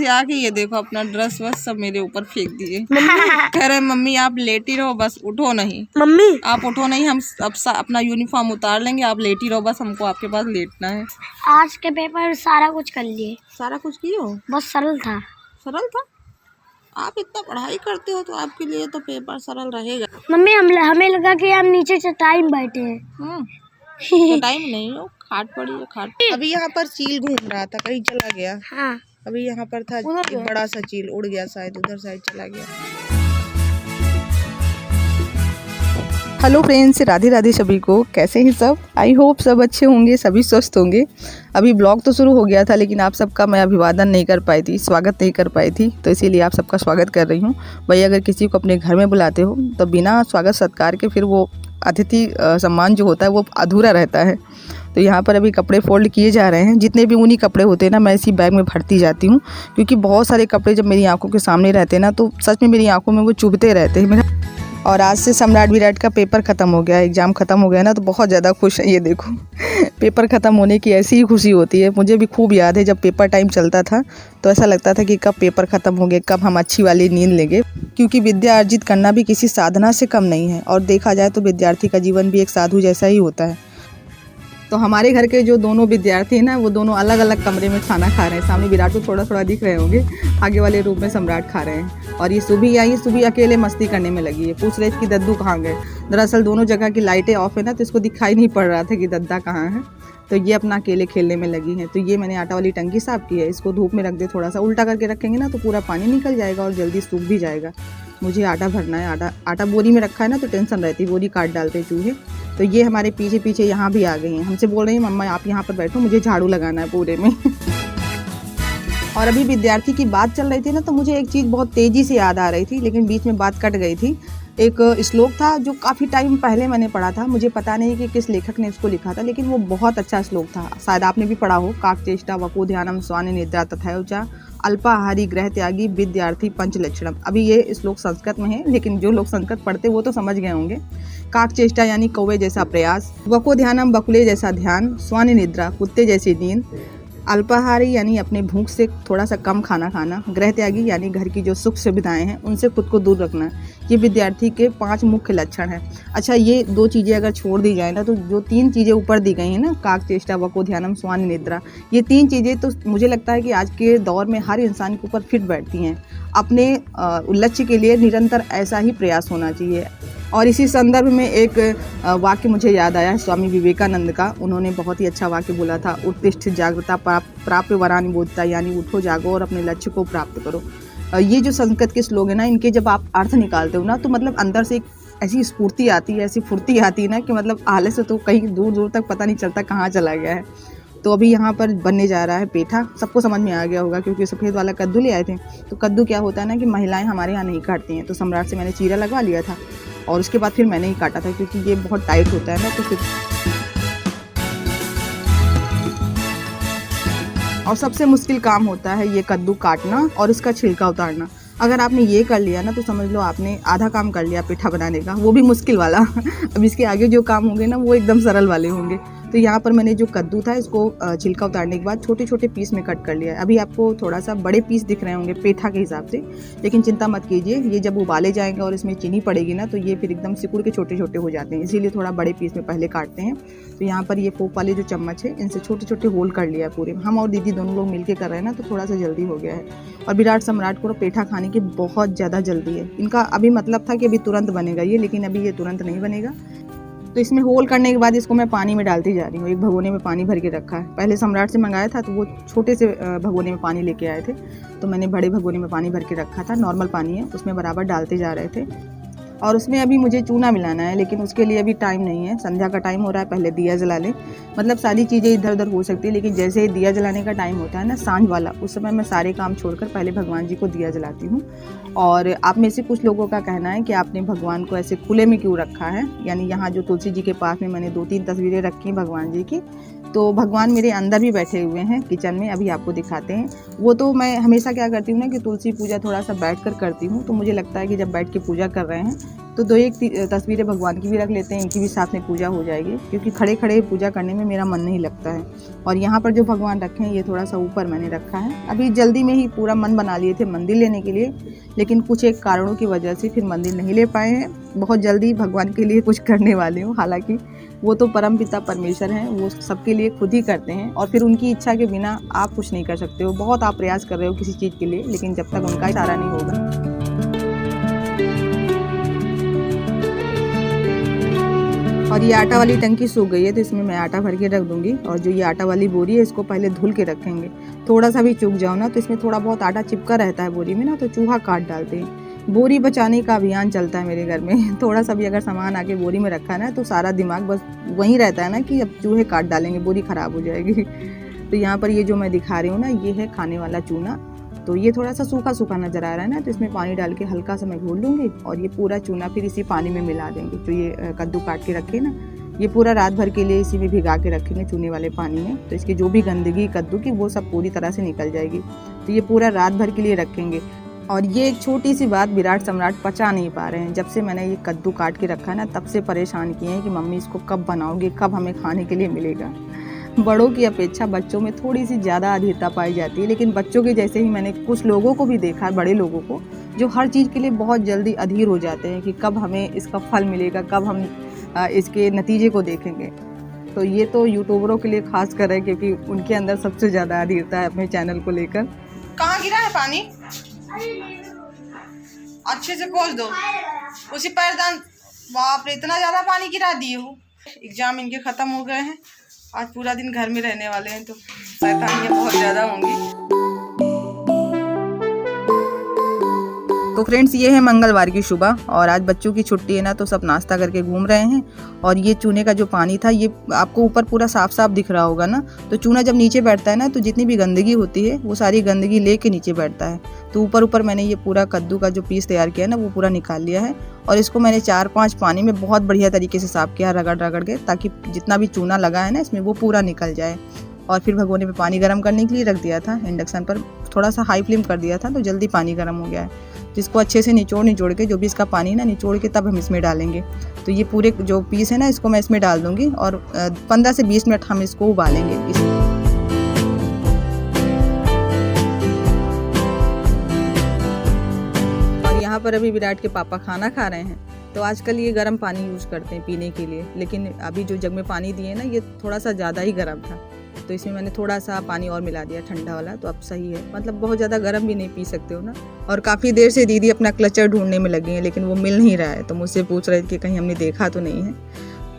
से आके ये देखो अपना ड्रेस वस सब मेरे ऊपर फेंक दिए। कह रहे मम्मी आप लेटी रहो बस, उठो नहीं। मम्मी आप उठो नहीं, हम अब अपना यूनिफॉर्म उतार लेंगे, आप लेटी रहो बस, हमको आपके पास लेटना है। आज के पेपर सारा कुछ कर लिए। सारा कुछ किए हो? बहुत सरल था। सरल था? आप इतना पढ़ाई करते हो तो आपके लिए तो पेपर सरल रहेगा। मम्मी हमें लगा कि हम नीचे चटाई में बैठे हैं। तो टाइम नहीं हो, खाट पड़ी है खाट। अभी यहाँ पर चील घूम रहा था, कहीं चला गया। हाँ। अभी यहाँ पर था एक बड़ा सा चील, उड़ गया शायद, उधर साइड चला गया। हेलो फ्रेंड्स, राधे राधे सभी को। कैसे हैं सब? आई होप सब अच्छे होंगे, सभी स्वस्थ होंगे। अभी ब्लॉग तो शुरू हो गया था लेकिन आप सबका मैं अभिवादन नहीं कर पाई थी, स्वागत नहीं कर पाई थी, तो इसीलिए आप सबका स्वागत कर रही हूँ। भाई अगर किसी को अपने घर में बुलाते हो तो बिना स्वागत सत्कार के फिर वो अतिथि सम्मान जो होता है वो अधूरा रहता है। तो यहाँ पर अभी कपड़े फोल्ड किए जा रहे हैं। जितने भी ऊनी कपड़े होते हैं ना, मैं इसी बैग में भरती जाती हूँ, क्योंकि बहुत सारे कपड़े जब मेरी आंखों के सामने रहते हैं ना तो सच में मेरी आंखों में वो चुभते रहते हैं। और आज से सम्राट विराट का पेपर ख़त्म हो गया, एग्ज़ाम ख़त्म हो गया ना, तो बहुत ज़्यादा खुश है। ये देखो पेपर ख़त्म होने की ऐसी ही खुशी होती है। मुझे भी खूब याद है जब पेपर टाइम चलता था तो ऐसा लगता था कि कब पेपर ख़त्म होंगे, कब हम अच्छी वाली नींद लेंगे, क्योंकि विद्या अर्जित करना भी किसी साधना से कम नहीं है। और देखा जाए तो विद्यार्थी का जीवन भी एक साधु जैसा ही होता है। तो हमारे घर के जो दोनों विद्यार्थी हैं ना, वो दोनों अलग अलग कमरे में खाना खा रहे हैं। सामने विराट को थोड़ा थोड़ा दिख रहे होंगे, आगे वाले रूम में सम्राट खा रहे हैं। और ये सुबह आई, सुबह अकेले मस्ती करने में लगी है, पूछ रही थी कि दद्दू कहाँ गए। दरअसल दोनों जगह की लाइटें ऑफ है ना, तो इसको दिखाई नहीं पड़ रहा था कि दद्दा कहाँ है, तो ये अपना अकेले खेलने में लगी है। तो ये मैंने आटा वाली टंकी साफ़ की है, इसको धूप में रख दे, थोड़ा सा उल्टा करके रखेंगे ना तो पूरा पानी निकल जाएगा और जल्दी सूख भी जाएगा। मुझे आटा भरना है, आटा बोरी में रखा है ना तो टेंशन रहती है, बोरी काट डालते हैं चूहे। तो ये हमारे पीछे पीछे यहाँ भी आ गई हैं, हमसे बोल रही हैं मम्मा आप यहाँ पर बैठो, मुझे झाड़ू लगाना है पूरे में। और अभी विद्यार्थी की बात चल रही थी ना, तो मुझे एक चीज़ बहुत तेज़ी से याद आ रही थी, लेकिन बीच में बात कट गई थी। एक श्लोक था जो काफ़ी टाइम पहले मैंने पढ़ा था, मुझे पता नहीं कि किस लेखक ने इसको लिखा था, लेकिन वो बहुत अच्छा श्लोक था। शायद आपने भी पढ़ा हो, काकचेष्टा वको ध्यानम स्वान निद्रा तथैवच अल्पाहारी गृह त्यागी विद्यार्थी पंचलक्षणम। अभी ये श्लोक संस्कृत में है, लेकिन जो लोग संस्कृत पढ़ते वो तो समझ गए होंगे। काकचेष्टा यानी कौवे जैसा प्रयास, वको ध्यानम बकुले जैसा ध्यान, स्वान निद्रा कुत्ते जैसी नींद, अल्पाहारी यानी अपने भूख से थोड़ा सा कम खाना खाना, गृह त्यागी यानी घर की जो सुख सुविधाएं हैं उनसे खुद को दूर रखना, ये विद्यार्थी के 5 मुख्य लक्षण हैं। अच्छा, ये 2 चीज़ें अगर छोड़ दी जाए ना, तो जो 3 चीज़ें ऊपर दी गई हैं ना, काकचेष्टा वको ध्यानम स्वान निद्रा, ये 3 चीज़ें तो मुझे लगता है कि आज के दौर में हर इंसान के ऊपर फिट बैठती हैं। अपने लक्ष्य के लिए निरंतर ऐसा ही प्रयास होना चाहिए। और इसी संदर्भ में एक वाक्य मुझे याद आया है स्वामी विवेकानंद का। उन्होंने बहुत ही अच्छा वाक्य बोला था, उत्तिष्ठ जागृता प्राप्य वरानि बोधता, यानी उठो जागो और अपने लक्ष्य को प्राप्त करो। ये जो संस्कृत के श्लोक है ना, इनके जब आप अर्थ निकालते हो ना, तो मतलब अंदर से एक ऐसी स्फूर्ति आती है, ऐसी फुर्ती आती है ना कि मतलब आले से तो कहीं दूर दूर तक पता नहीं चलता कहाँ चला गया है। तो अभी यहाँ पर बनने जा रहा है पेठा। सबको समझ में आ गया होगा क्योंकि सफ़ेद वाला कद्दू ले आए थे। तो कद्दू क्या होता है ना कि महिलाएं हमारे यहाँ नहीं काटती हैं, तो सम्राट से मैंने चीरा लगवा लिया था और उसके बाद फिर मैंने ही काटा था, क्योंकि ये बहुत टाइट होता है ना। तो फिर और सबसे मुश्किल काम होता है ये कद्दू काटना और इसका छिलका उतारना। अगर आपने ये कर लिया ना तो समझ लो आपने आधा काम कर लिया पेठा बनाने का, वो भी मुश्किल वाला। अब इसके आगे जो काम होंगे ना वो एकदम सरल वाले होंगे। तो यहाँ पर मैंने जो कद्दू था इसको छिलका उतारने के बाद छोटे छोटे पीस में कट कर लिया है। अभी आपको थोड़ा सा बड़े पीस दिख रहे होंगे पेठा के हिसाब से, लेकिन चिंता मत कीजिए, ये जब उबाले जाएंगे और इसमें चीनी पड़ेगी ना तो ये फिर एकदम सिकुड़ के छोटे छोटे हो जाते हैं, इसीलिए थोड़ा बड़े पीस में पहले काटते हैं। तो यहाँ पर ये फोक वाले जो चम्मच है इनसे छोटे छोटे होल कर लिया पूरे। हम और दीदी दोनों लोग मिलकर कर रहे हैं ना, तो थोड़ा सा जल्दी हो गया है। और विराट सम्राट को पेठा खाने की बहुत ज़्यादा जल्दी है। इनका अभी मतलब था कि अभी तुरंत बनेगा ये, लेकिन अभी ये तुरंत नहीं बनेगा। तो इसमें होल करने के बाद इसको मैं पानी में डालती जा रही हूँ। एक भगोने में पानी भर के रखा है। पहले सम्राट से मंगाया था तो वो छोटे से भगोने में पानी लेके आए थे, तो मैंने बड़े भगोने में पानी भर के रखा था। नॉर्मल पानी है, उसमें बराबर डालते जा रहे थे। और उसमें अभी मुझे चूना मिलाना है, लेकिन उसके लिए अभी टाइम नहीं है। संध्या का टाइम हो रहा है, पहले दिया जला लें। मतलब सारी चीज़ें इधर उधर हो सकती है, लेकिन जैसे ही दिया जलाने का टाइम होता है ना सांझ वाला, उस समय मैं सारे काम छोड़कर पहले भगवान जी को दिया जलाती हूँ। और आप में से कुछ लोगों का कहना है कि आपने भगवान को ऐसे खुले में क्यों रखा है, यानी यहाँ जो तुलसी जी के पास में मैंने 2-3 तस्वीरें रखी हैं भगवान जी की। तो भगवान मेरे अंदर भी बैठे हुए हैं किचन में, अभी आपको दिखाते हैं। वो तो मैं हमेशा क्या करती हूँ ना कि तुलसी पूजा थोड़ा सा बैठ कर करती हूँ, तो मुझे लगता है कि जब बैठ के पूजा कर रहे हैं तो दो एक तस्वीरें भगवान की भी रख लेते हैं, इनकी भी साथ में पूजा हो जाएगी, क्योंकि खड़े खड़े पूजा करने में मेरा मन नहीं लगता है। और यहाँ पर जो भगवान रखे हैं ये थोड़ा सा ऊपर मैंने रखा है। अभी जल्दी में ही पूरा मन बना लिए थे मंदिर लेने के लिए, लेकिन कुछ एक कारणों की वजह से फिर मंदिर नहीं ले पाए हैं। बहुत जल्दी भगवान के लिए कुछ करने वाले हूँ, हालांकि वो तो परमपिता परमेश्वर हैं, वो सबके लिए खुद ही करते हैं और फिर उनकी इच्छा के बिना आप कुछ नहीं कर सकते हो। बहुत आप प्रयास कर रहे हो किसी चीज़ के लिए, लेकिन जब तक उनका इशारा नहीं होगा। और ये आटा वाली टंकी सूख गई है, तो इसमें मैं आटा भर के रख दूंगी। और जो ये आटा वाली बोरी है इसको पहले धुल के रखेंगे। थोड़ा सा भी चूक जाओ ना तो इसमें थोड़ा बहुत आटा चिपका रहता है बोरी में ना, तो चूहा काट डालते हैं। बोरी बचाने का अभियान चलता है मेरे घर में। थोड़ा सा भी अगर सामान आके बोरी में रखा है ना तो सारा दिमाग बस वहीं रहता है ना कि अब चूहे काट डालेंगे, बोरी ख़राब हो जाएगी। तो यहाँ पर ये जो मैं दिखा रही हूँ ना, ये है खाने वाला चूना। तो ये थोड़ा सा सूखा सूखा नज़र आ रहा है ना, तो इसमें पानी डाल के हल्का सा मैं घोल लूँगी और ये पूरा चूना फिर इसी पानी में मिला देंगे। जो ये कद्दू काट के रखे ना, ये पूरा रात भर के लिए इसी में भिगा के रखेंगे चूने वाले पानी में। तो इसकी जो भी गंदगी कद्दू की वो सब पूरी तरह से निकल जाएगी। तो ये पूरा रात भर के लिए रखेंगे। और ये एक छोटी सी बात विराट सम्राट पचा नहीं पा रहे हैं। जब से मैंने ये कद्दू काट के रखा है ना, तब से परेशान किए हैं कि मम्मी इसको कब बनाओगे, कब हमें खाने के लिए मिलेगा। बड़ों की अपेक्षा बच्चों में थोड़ी सी ज़्यादा अधीरता पाई जाती है, लेकिन बच्चों के जैसे ही मैंने कुछ लोगों को भी देखा है, बड़े लोगों को, जो हर चीज़ के लिए बहुत जल्दी अधीर हो जाते हैं कि कब हमें इसका फल मिलेगा, कब हम इसके नतीजे को देखेंगे। तो ये तो यूट्यूबरों के लिए खास कर है, क्योंकि उनके अंदर सबसे ज़्यादा अधीरता है अपने चैनल को लेकर। कहाँ गिरा है पानी? अच्छे से पोंछ दो उसी पैरदान। बाप रे, इतना ज़्यादा पानी गिरा दिए हो। एग्जाम इनके ख़त्म हो गए हैं, आज पूरा दिन घर में रहने वाले हैं, तो शैतानियाँ बहुत ज़्यादा होंगी। तो फ्रेंड्स, ये है मंगलवार की सुबह और आज बच्चों की छुट्टी है ना, तो सब नाश्ता करके घूम रहे हैं। और ये चूने का जो पानी था, ये आपको ऊपर पूरा साफ साफ दिख रहा होगा ना। तो चूना जब नीचे बैठता है ना, तो जितनी भी गंदगी होती है वो सारी गंदगी लेके नीचे बैठता है। तो ऊपर ऊपर मैंने ये पूरा कद्दू का जो पीस तैयार किया है ना, वो पूरा निकाल लिया है। और इसको मैंने 4-5 पानी में बहुत बढ़िया तरीके से साफ किया, रगड़ रगड़ के, ताकि जितना भी चूना लगा है ना इसमें वो पूरा निकल जाए। और फिर भगोने में पानी गर्म करने के लिए रख दिया था इंडक्शन पर, थोड़ा सा हाई फ्लेम कर दिया था, तो जल्दी पानी गर्म हो गया है। जिसको अच्छे से निचोड़ के, जो भी इसका पानी है ना, निचोड़ के तब हम इसमें डालेंगे। तो ये पूरे जो पीस है ना, इसको मैं इसमें डाल दूंगी और 15 से 20 मिनट हम इसको उबालेंगे। और यहाँ पर अभी विराट के पापा खाना खा रहे हैं। तो आजकल ये गर्म पानी यूज़ करते हैं पीने के लिए, लेकिन अभी जो जग में पानी दिए ना, ये थोड़ा सा ज़्यादा ही गर्म था, तो इसमें मैंने थोड़ा सा पानी और मिला दिया ठंडा वाला, तो अब सही है। मतलब बहुत ज़्यादा गर्म भी नहीं पी सकते हो ना। और काफ़ी देर से दीदी अपना क्लचर ढूंढने में लगी हैं, लेकिन वो मिल नहीं रहा है, तो मुझसे पूछ रहे थे कि कहीं हमने देखा तो नहीं है।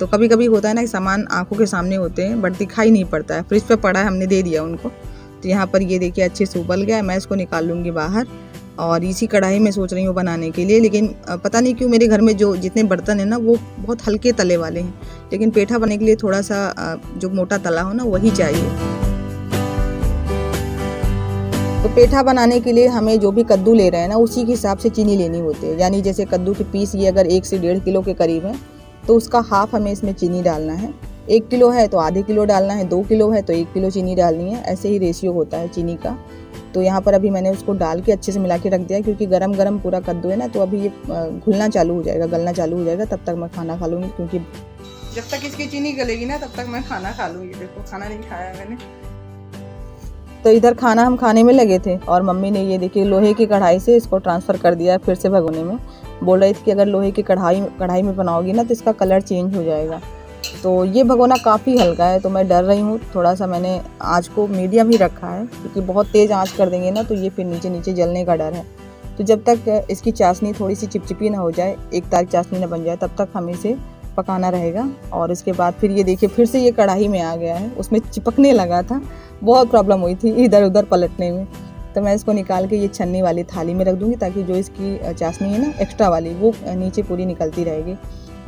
तो कभी कभी होता है ना कि सामान आंखों के सामने होते हैं बट दिखाई नहीं पड़ता है। फ्रिज पे पड़ा है, हमने दे दिया उनको। तो यहाँ पर ये देखिए अच्छे से उबल गया है। मैं इसको निकाल लूँगी बाहर और इसी कढ़ाई में सोच रही हूँ बनाने के लिए। लेकिन पता नहीं क्यों मेरे घर में जो जितने बर्तन हैं ना, वो बहुत हल्के तले वाले हैं, लेकिन पेठा बनने के लिए थोड़ा सा जो मोटा तला हो ना, वही चाहिए। तो पेठा बनाने के लिए हमें जो भी कद्दू ले रहे हैं ना, उसी के हिसाब से चीनी लेनी होती है। यानी जैसे कद्दू के पीस ये अगर 1 से 1.5 किलो के करीब है, तो उसका हाफ हमें इसमें चीनी डालना है। 1 किलो है तो आधे किलो डालना है, 2 किलो है तो 1 किलो चीनी डालनी है। ऐसे ही रेशियो होता है चीनी का। तो यहाँ पर अभी मैंने उसको डाल के अच्छे से मिला के रख दिया, क्योंकि गरम गरम पूरा कद्दू है ना, तो अभी ये घुलना चालू हो जाएगा, गलना चालू हो जाएगा। तब तक मैं खाना खा लूँगी, क्योंकि जब तक इसकी चीनी गलेगी ना, तब तक मैं खाना खा लूँगी। देखो, खाना नहीं खाया मैंने। तो इधर खाना हम खाने में लगे थे और मम्मी ने ये देखिए लोहे की कढ़ाई से इसको ट्रांसफ़र कर दिया फिर से भगोने में। बोल रही थी कि अगर लोहे की कढ़ाई में बनाओगी ना, तो इसका कलर चेंज हो जाएगा। तो ये भगोना काफ़ी हल्का है, तो मैं डर रही हूँ थोड़ा सा। मैंने आँच को मीडियम ही रखा है, क्योंकि बहुत तेज़ आँच कर देंगे ना, तो ये फिर नीचे नीचे जलने का डर है। तो जब तक इसकी चाशनी थोड़ी सी चिपचिपी ना हो जाए, एक तार चाशनी ना बन जाए, तब तक हमें इसे पकाना रहेगा। और इसके बाद फिर ये देखिए फिर से ये कढ़ाई में आ गया है, उसमें चिपकने लगा था। बहुत प्रॉब्लम हुई थी इधर उधर पलटने में। तो मैं इसको निकाल के ये छन्नी वाली थाली में रख दूँगी, ताकि जो इसकी चाशनी है ना एक्स्ट्रा वाली, वो नीचे पूरी निकलती रहेगी।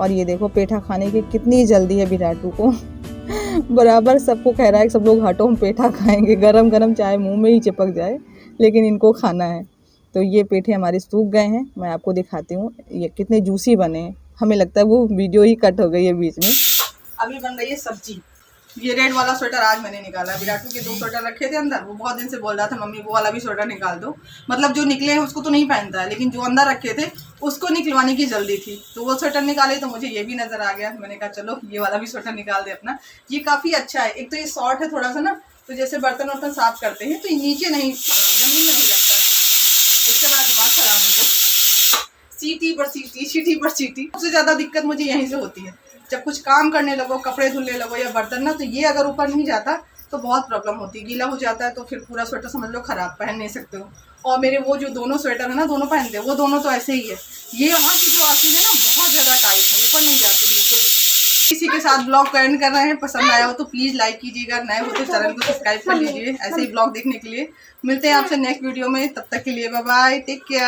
और ये देखो पेठा खाने की कितनी जल्दी है विराटू को। बराबर सबको कह रहा है कि सब लोग हटो, हम पेठा खाएंगे, गरम गरम चाहे मुंह में ही चिपक जाए, लेकिन इनको खाना है। तो ये पेठे हमारे सूख गए हैं, मैं आपको दिखाती हूँ ये कितने जूसी बने हैं। हमें लगता है वो वीडियो ही कट हो गई है बीच में। अभी बन रही है सब्जी। ये रेड वाला स्वेटर आज मैंने निकाला। विराटू के 2 स्वेटर रखे थे अंदर, वो बहुत दिन से बोल रहा था मम्मी वो वाला भी स्वेटर निकाल दो। मतलब जो निकले हैं उसको तो नहीं पहनता है, लेकिन जो अंदर रखे थे उसको निकलवाने की जल्दी थी, तो वो स्वेटर निकाले तो मुझे ये भी नज़र आ गया। मैंने कहा चलो ये वाला भी स्वेटर निकाल दे अपना। ये काफ़ी अच्छा है, एक तो ये शॉर्ट है थोड़ा सा ना, तो जैसे बर्तन वर्तन साफ करते हैं तो ये नीचे नहीं ज़मीन में नहीं लगता है। उसके बाद दिमाग ख़राब मुझे, सीटी पर सीटी, सीटी पर सीटी। सबसे ज़्यादा दिक्कत मुझे यहीं से होती है, जब कुछ काम करने लगो, कपड़े धुलने लगो या बर्तन ना, तो ये अगर ऊपर नहीं जाता तो बहुत प्रॉब्लम होती है। गीला हो जाता है तो फिर पूरा स्वेटर समझ लो ख़राब, पहन नहीं सकते हो। और मेरे वो जो दोनों स्वेटर है ना, दोनों पहनते हैं, वो दोनों तो ऐसे ही है। ये वहाँ की जो आती है ना, बहुत ज़्यादा टाइट है, ऊपर नहीं जाती बिल्कुल भी। इसी के साथ ब्लॉग को एंड कर रहे हैं। पसंद आया हो तो प्लीज़ लाइक कीजिएगा, नए हो तो चैनल को सब्सक्राइब कर लीजिए ऐसे ही ब्लॉग देखने के लिए। मिलते हैं आपसे नेक्स्ट वीडियो में, तब तक के लिए बाय बाय, टेक केयर।